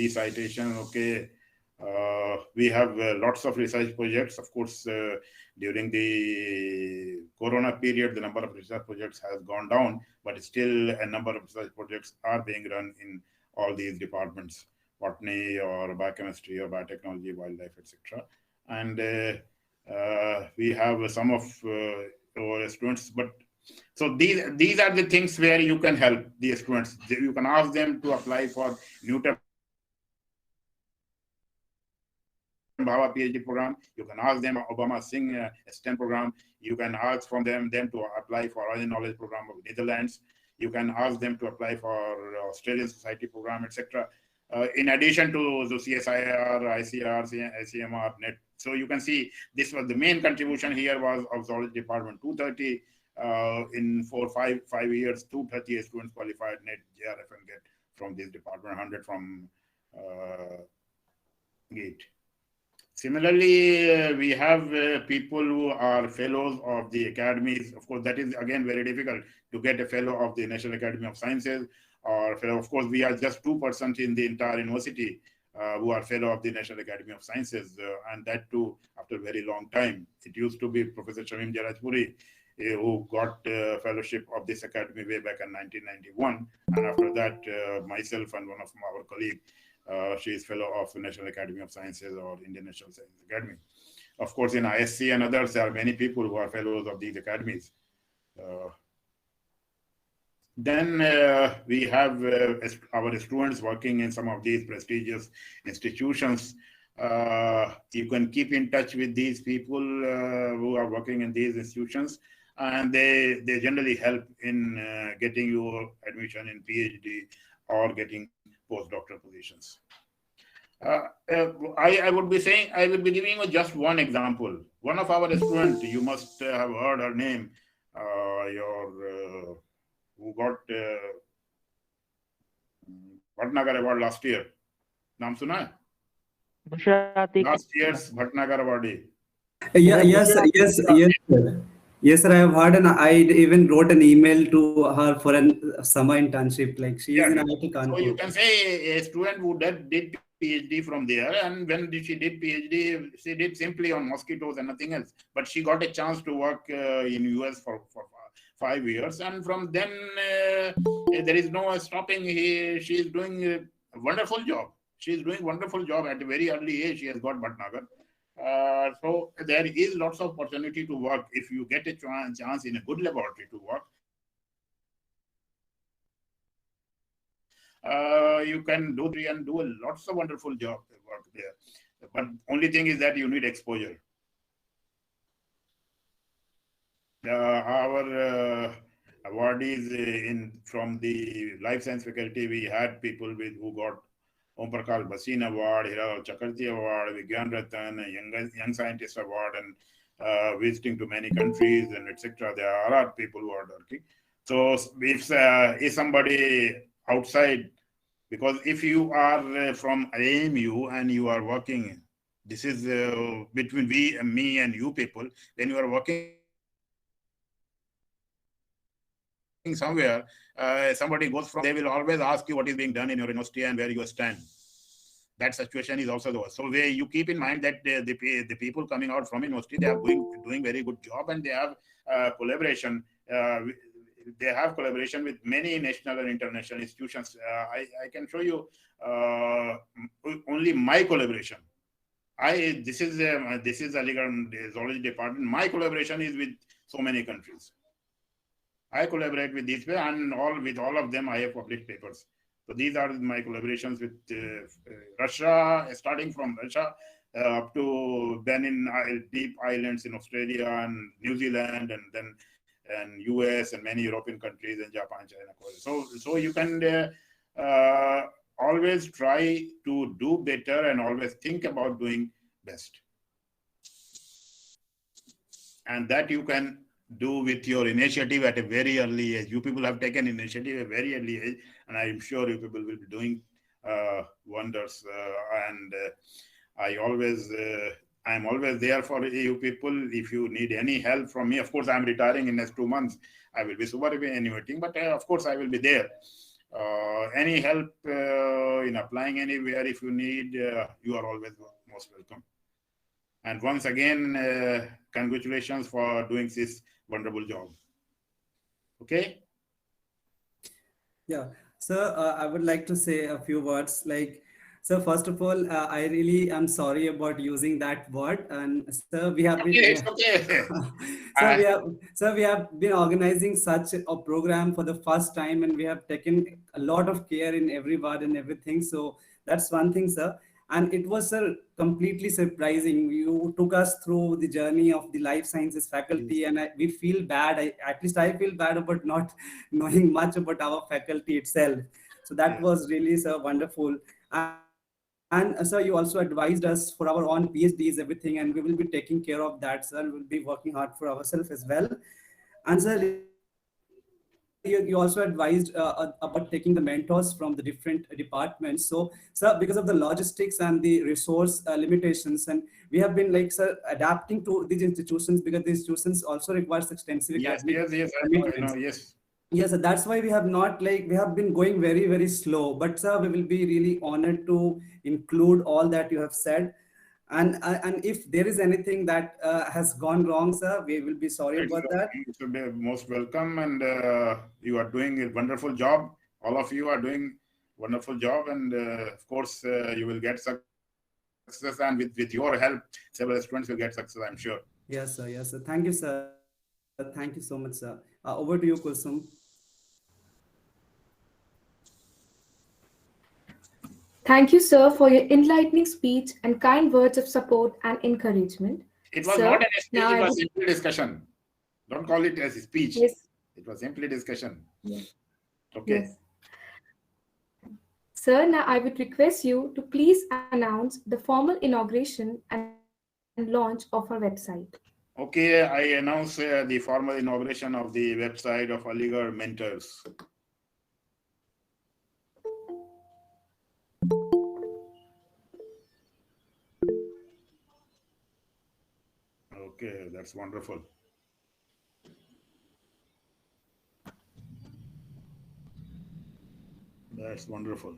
citation, okay. We have lots of research projects. Of course, during the Corona period, the number of research projects has gone down, but still a number of research projects are being run in all these departments, botany or biochemistry or biotechnology, wildlife, etc. And we have some of our students, but so these are the things where you can help the students. You can ask them to apply for Newton Bhava PhD program. You can ask them Obama Singh STEM program. You can ask from them to apply for Oil Knowledge program of Netherlands. You can ask them to apply for Australian Society program, etc. In addition to the CSIR, ICR, ICMR, NET. So you can see this was the main contribution here was of zoology department 230 in 5 years, 230 students qualified NET, JRF and GET from this department, 100 from GATE. Similarly, we have people who are fellows of the academies. Of course, that is again very difficult to get a fellow of the National Academy of Sciences or fellow. Of course, we are just 2% in the entire university who are fellow of the National Academy of Sciences, and that too after a very long time. It used to be Professor Shamim Jarajpuri who got fellowship of this academy way back in 1991, and after that, myself and one of our colleagues. She is fellow of the National Academy of Sciences or Indian National Science Academy. Of course, in ISC and others, there are many people who are fellows of these academies. Then we have our students working in some of these prestigious institutions. You can keep in touch with these people who are working in these institutions, and they generally help in getting you admission in PhD or getting postdoctoral positions. I would be saying, I will be giving you just one example. One of our students, you must have heard her name, who got Bhatnagar Award last year. Naam suna hai? Last year's Bhatnagar awardee. Yes, sir. Yes, sir, I have heard, and I even wrote an email to her for a summer internship. Like she is in IIT Kanpur. So you can say a student who did PhD from there, and when she did PhD, she did simply on mosquitoes and nothing else. But she got a chance to work in US for 5 years, and from then there is no stopping. She is doing a wonderful job. She is doing wonderful job at a very early age. She has got Bhatnagar. So there is lots of opportunity to work if you get a chance in a good laboratory to work. You can do lots of wonderful job work there. But only thing is that you need exposure. Our awardees from the life science faculty, we had people who got Om Prakash Bhasin Award, Hira Chakrabarti Award, Vigyan Ratan, Young Scientist Award, and visiting to many countries and etc. There are people who are working. So if somebody outside, because if you are from AMU and you are working, this is between me and you people, then you are working somewhere, somebody goes from, they will always ask you what is being done in your university and where you stand. That situation is also there. So where you keep in mind that the people coming out from university, they are doing very good job, and they have collaboration they have collaboration with many national and international institutions. I can show you only my collaboration. This is Aligarh Zoology Department. My collaboration is with so many countries. I collaborate with these people, and with all of them I have published papers. So these are my collaborations with Russia, starting from Russia up to Benin, deep islands in Australia and New Zealand, and then US and many European countries and Japan, China. So you can always try to do better and always think about doing best. And that you can do with your initiative at a very early age. You people have taken initiative at a very early age, and I'm sure you people will be doing wonders. I'm always there for you people. If you need any help from me, of course, I'm retiring in next 2 months. I will be superannuating, but of course, I will be there. Any help in applying anywhere, if you need, you are always most welcome. And once again, congratulations for doing this wonderful job. Okay? Yeah. So I would like to say a few words. So first of all, I really am sorry about using that word. And so we have been, it's okay. so we have been organizing such a program for the first time, and we have taken a lot of care in every word and everything. So that's one thing, sir. And it was, sir, completely surprising. You took us through the journey of the life sciences faculty, and we feel bad. At least I feel bad about not knowing much about our faculty itself. So that was really, sir, wonderful. And sir, you also advised us for our own PhDs, everything, and we will be taking care of that, sir. We'll be working hard for ourselves as well. And sir, you also advised about taking the mentors from the different departments. So, sir, because of the logistics and the resource limitations, and we have been adapting to these institutions, because these institutions also requires extensive academic commitments. Yes, that's why we have not we have been going very, very slow. But sir, we will be really honored to include all that you have said. And if there is anything that has gone wrong, sir, we will be sorry about that. You should be most welcome, and you are doing a wonderful job. All of you are doing a wonderful job, and of course, you will get success, and with your help, several students will get success, I'm sure. Yes, sir. Yes, sir. Thank you, sir. Thank you so much, sir. Over to you, Kulsum. Thank you, sir, for your enlightening speech and kind words of support and encouragement. It was not a speech, it was simply discussion. Don't call it as a speech. Yes. It was simply discussion. Yes. Okay. Yes. Sir, now I would request you to please announce the formal inauguration and launch of our website. Okay, I announce the formal inauguration of the website of Aligarh Mentors. Okay, that's wonderful. That's wonderful.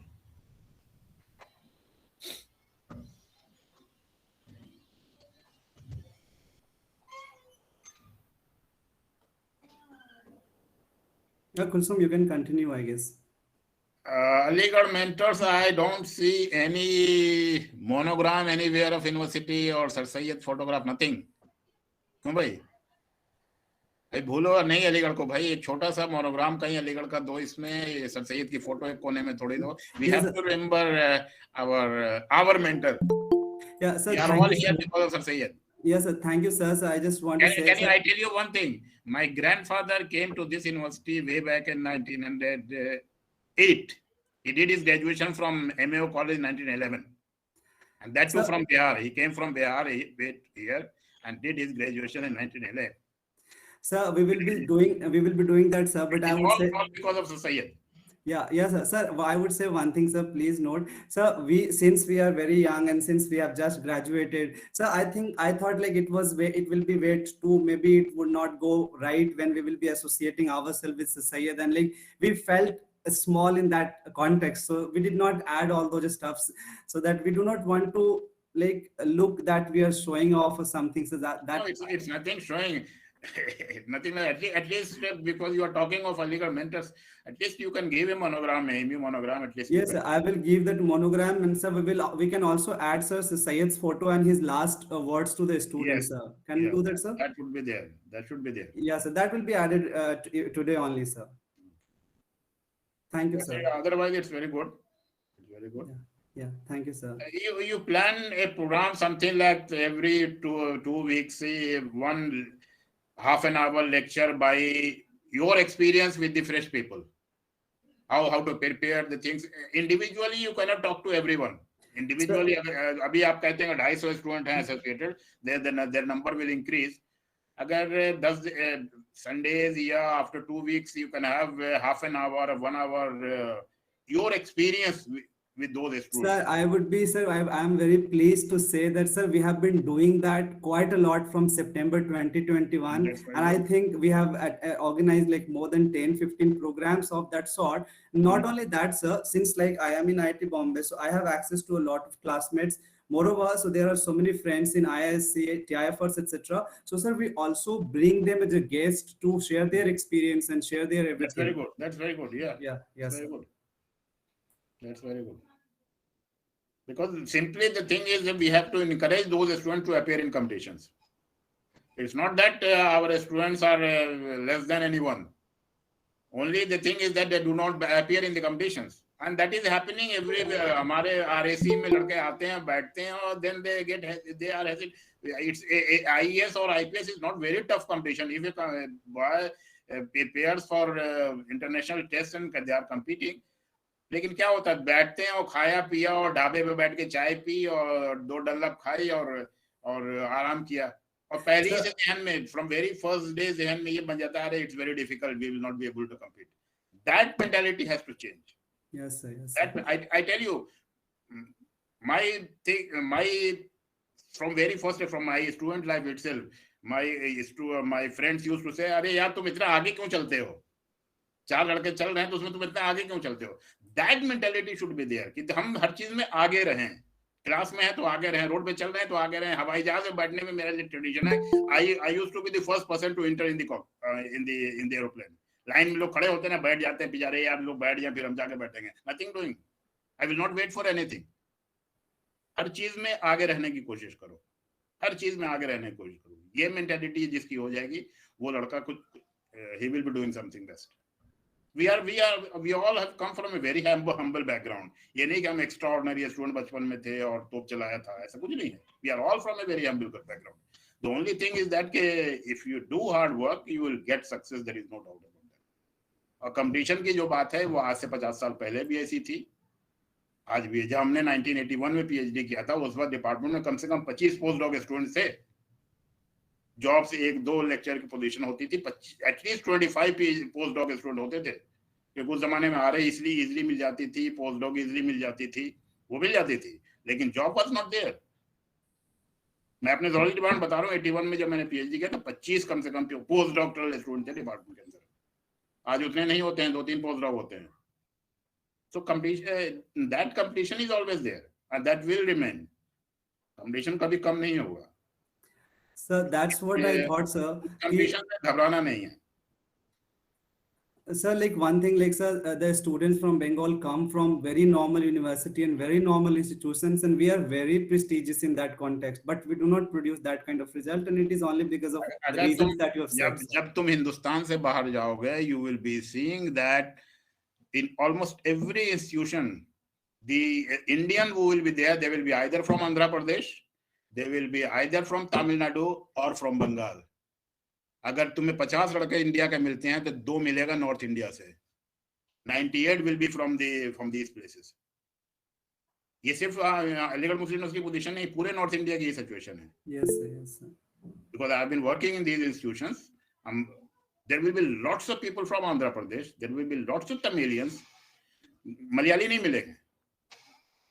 Kulsum, you can continue, I guess. Aligarh Mentors, I don't see any monogram anywhere of university or Sir Syed photograph, nothing. क्यों भाई भूलो नहीं अलीगढ़ को भाई, एक छोटा सा monogram कहीं अलीगढ़ का दो, इसमें सर सैयद की फोटो एक कोने में थोड़ी दो. We have to remember our mentor. Yeah, sir. We are all here because of Sir Syed. Yes, sir. Thank you, sir. So I just want to say. I tell you one thing? My grandfather came to this university way back in 1908. He did his graduation from MAO College in 1911, and that too from Bihar. He came from Bihar here and did his graduation in 1911. Sir, we will be doing that, sir. But I would say all because of Sir Syed. Yeah, yes, sir. Sir, I would say one thing, sir. Please note, sir. Since we are very young and since we have just graduated, sir, I thought it will be way too. Maybe it would not go right when we will be associating ourselves with Sir Syed, and we felt small in that context, so we did not add all those stuffs, so that we do not want to look that we are showing off or something. So that no, it's nothing showing. Nothing like at least because you are talking of Aligarh mentors, at least you can give a monogram, AMU monogram. At least. Yes, sir, I will give that monogram, and sir, we can also add sir Syed's photo and his last words to the students. Yes. Sir, can we do that, sir? That should be there. That should be there. Yes, sir, that will be added today only, sir. Thank you, sir. Otherwise, it's very good. It's very good. Yeah, thank you, sir. You plan a program something like every two weeks, one half an hour lecture by your experience with the fresh people. How to prepare the things. Individually, you cannot talk to everyone. Individually, अभी आप कहते हैं 250 student हैं associated, their number will increase. अगर 10 Sundays या after 2 weeks, you can have half an hour or 1 hour your experience with those students. Sir, I would be, sir, I am very pleased to say that, sir, we have been doing that quite a lot from September 2021. And I think we have organized like more than 10-15 programs of that sort. Not only that, sir, since like I am in IIT Bombay, so I have access to a lot of classmates. Moreover, so there are so many friends in IISc, TIFers, etc. So, sir, we also bring them as a guest to share their experience and share their everything. That's very good. That's very good. Yeah. Yeah. Yes. Very good. That's very good. Because simply the thing is that we have to encourage those students to appear in competitions. It's not that our students are less than anyone. Only the thing is that they do not appear in the competitions. And that is happening everywhere. हमारे RAC में लड़के आते हैं, बैठते हैं, और then they are hesitant. It's IES or IPS is not very tough competition. If a boy prepares for international tests and they are competing, लेकिन क्या होता है, बैठते हैं और खाया पिया और ढाबे पे बैठ के चाय पी और 2 डल्लब खाई और आराम किया, और पहले ही से जहन में फ्रॉम वेरी फर्स्ट डे जहन में ये बन जाता है, it's very difficult, we will not be able to compete. That mentality has to change. Yes, sir. Yes, that I tell you, my thing, from very first day, from my student life itself, my friends used to say, अरे यार तुम इतना आगे क्यों चलते हो, 4 लड़के चल रहे हैं तो उसमें तुम इतना आगे क्यों चलते हो. That mentality should be there कि हम हर चीज में आगे रहें. क्लास में है तो आगे रहें, रोड पे चल रहे हैं तो आगे रहें. हवाई जहाज में बैठने में मेरा ट्रेडिशन है, I used to be the first person to enter in the aeroplane. Line में लोग खड़े होते हैं ना, बैठ जाते हैं बेचारे, यार लोग बैठ जाए फिर हम जाके बैठेंगे. Nothing doing, I will not wait for anything. हर चीज में आगे रहने की कोशिश करो, हर चीज में आगे रहने की कोशिश करो. ये मेंटालिटी जिसकी हो जाएगी, वो लड़का कुछ he will be doing something best. We all have come from a very humble background. ये नहीं कि हम extraordinary स्टूडेंट बचपन में थे और तोप चलाया था, ऐसा कुछ नहीं है. We are all from a very humble background. The only thing is that if you do hard work, you will get success. There is no doubt about that. और कंपटीशन की जो बात है वो आज से 50 साल पहले भी ऐसी थी, आज भी. जब हमने 1981 में PhD किया था, उस वक्त डिपार्टमेंट में कम से कम 25 पोस्ट डॉक स्टूडेंट थे. जॉब से 1-2 लेक्चर की पोजीशन होती थी, एटलीस्ट 25 पोस्ट डॉक स्टूडेंट होते थे. क्योंकि उस जमाने में RA इसलिए इजिली मिल जाती थी, पोस्ट डॉक इजिली मिल जाती थी, वो मिल जाती थी, लेकिन जॉब वाज नॉट देयर. मैं अपने जोलॉजी डिपार्टमेंट बता रहा हूँ, 81 में जब मैंने PhD किया तो 25 कम से कम पोस्ट डॉक्टरल स्टूडेंट थे डिपार्टमेंट के अंदर. आज उतने नहीं होते हैं, 2-3 पोस्ट डॉक होते हैं. So that competition is always there and that will remain. Competition कभी कम नहीं होगा. Sir, that's what I thought, sir. Competition में घबराना नहीं है. Sir, like one thing, like sir, the students from Bengal come from very normal university and very normal institutions, and we are very prestigious in that context. But we do not produce that kind of result, and it is only because of the reasons that you have said. जब तुम हिंदुस्तान से बाहर जाओगे, you will be seeing that in almost every institution, the Indian who will be there, they will be either from Andhra Pradesh, they will be either from Tamil Nadu or from Bengal. अगर तुम्हें 50 लड़के India के मिलते हैं तो 2 मिलेगा north India से. 98 will be from these places. ये सिर्फ अलीगढ़ मुस्लिम यूनिवर्सिटी की पोजीशन नहीं, पूरे नॉर्थ इंडिया की ये सिचुएशन है. Yes, sir. Yes, sir. Because I have been working in these institutions, there will be lots of people from Andhra Pradesh, there will be lots of Tamilians. Malayali नहीं मिलेंगे,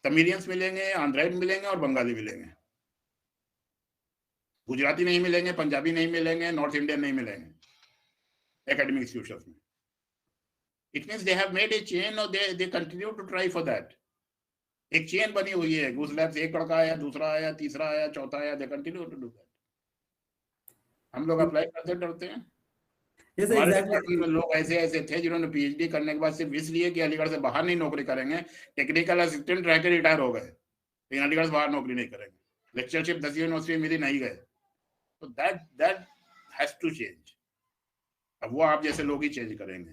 Tamilians मिलेंगे, आंध्राइड मिलेंगे और बंगाली मिलेंगे. गुजराती नहीं मिलेंगे, पंजाबी नहीं मिलेंगे, नॉर्थ इंडियन नहीं मिलेंगे एकेडमिक इंस्टीट्यूशंस में. It means they have made a chain और they continue to try for that. एक चेन बनी हुई है. गुजरात से एक लड़का आया, दूसरा आया, तीसरा आया, चौथा आया, they continue to do that. हम लोग अप्लाई करते डरते हैं। Yes, हमारे exactly. डिपार्टमेंट में लोग ऐसे ऐसे थे जिन्होंने पीएचडी करने के बाद सिर्फ इसलिए कि अलीगढ़ से बाहर नहीं नौकरी करेंगे, टेक्निकल असिस्टेंट रह के रिटायर हो गए, लेकिन अलीगढ़ से बाहर नौकरी नहीं करेंगे, लेक्चरशिप 10 यूनिवर्सिटी मिली नहीं गए। तो दैट हैज टू चेंज। अब वो आप जैसे लोग ही चेंज करेंगे।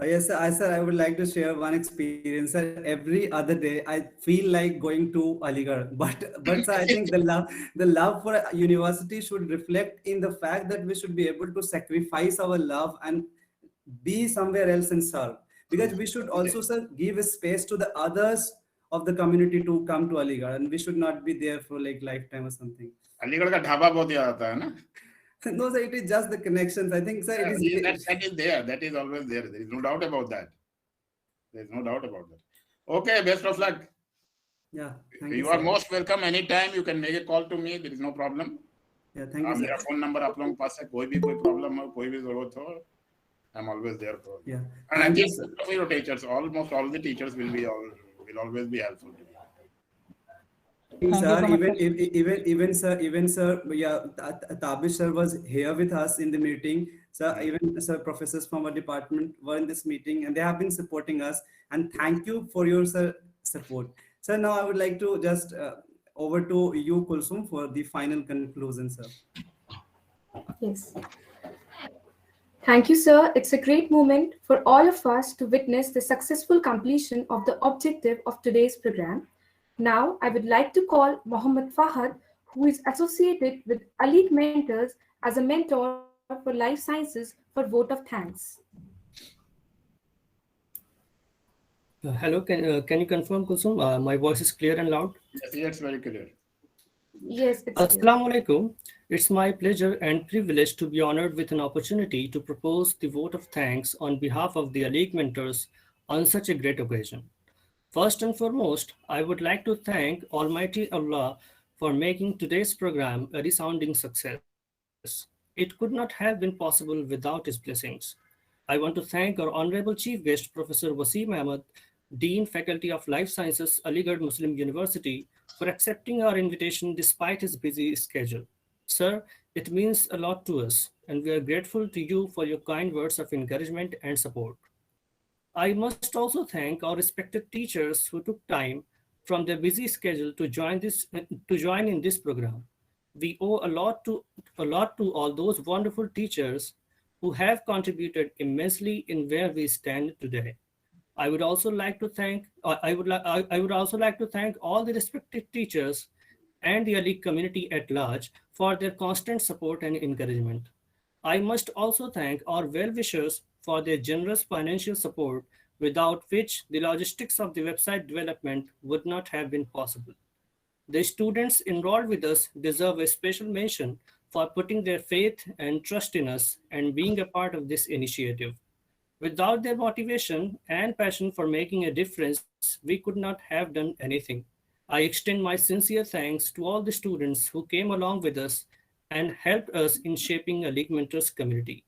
Yes, sir, I would like to share one experience. Sir, every other day I feel like going to Aligarh, but sir, I think the love for university should reflect in the fact that we should be able to sacrifice our love and be somewhere else and serve. Because we should also, sir, give a space to the others of the community to come to Aligarh, and we should not be there for like lifetime or something. Aligarh का ढाबा बहुत याद आता है ना? No, sir, it is just the connections. I think, sir, it is that is there. That is always there. There is no doubt about that. There is no doubt about that. Okay, best of luck. Yeah, you are most welcome anytime. You can make a call to me. There is no problem. Yeah, thank you, sir. मेरा phone number आप लोगों के पास है, कोई भी कोई problem हो, कोई भी जरूरत हो, I'm always there for you. Yeah. And I think your teachers, almost all the teachers will always be helpful to you. Sir, even sir, yeah, Tabish sir was here with us in the meeting. Sir, even sir, professors from our department were in this meeting, and they have been supporting us. And thank you for your sir support. Sir, now I would like to just over to you, Kulsum, for the final conclusion, sir. Yes. Thank you, sir. It's a great moment for all of us to witness the successful completion of the objective of today's program. Now, I would like to call Mohammed Fahad, who is associated with Alig Mentors as a mentor for life sciences, for vote of thanks. Hello, can you confirm, Kulsum? My voice is clear and loud? Yes, it's very clear. Yes, it's Assalamu alaikum. It's my pleasure and privilege to be honored with an opportunity to propose the vote of thanks on behalf of the Alig Mentors on such a great occasion. First and foremost, I would like to thank Almighty Allah for making today's program a resounding success. It could not have been possible without His blessings. I want to thank our Honorable Chief Guest, Professor Wasim Ahmed, Dean, Faculty of Life Sciences, Aligarh Muslim University, for accepting our invitation despite his busy schedule. Sir, it means a lot to us, and we are grateful to you for your kind words of encouragement and support. I must also thank our respected teachers who took time from their busy schedule to join in this program. We owe a lot to all those wonderful teachers who have contributed immensely in where we stand today. I would also like to thank all the respected teachers and the Alig community at large for their constant support and encouragement. I must also thank our well-wishers for their generous financial support, without which the logistics of the website development would not have been possible. The students enrolled with us deserve a special mention for putting their faith and trust in us and being a part of this initiative. Without their motivation and passion for making a difference, we could not have done anything. I extend my sincere thanks to all the students who came along with us and helped us in shaping a Alig Mentors community.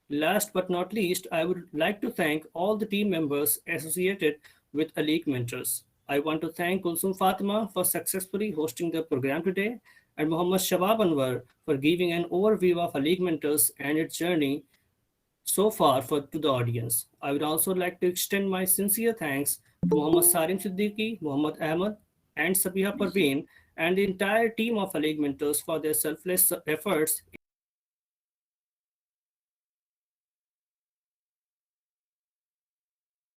Last but not least, I would like to thank all the team members associated with Alig Mentors. I want to thank Kulsum Fatima for successfully hosting the program today, and Muhammad Shabab Anwar for giving an overview of Alig Mentors and its journey so far to the audience. I would also like to extend my sincere thanks to Muhammad Sarim Siddiqui, Muhammad Ahmed, and Sabiha Parveen, and the entire team of Alig Mentors for their selfless efforts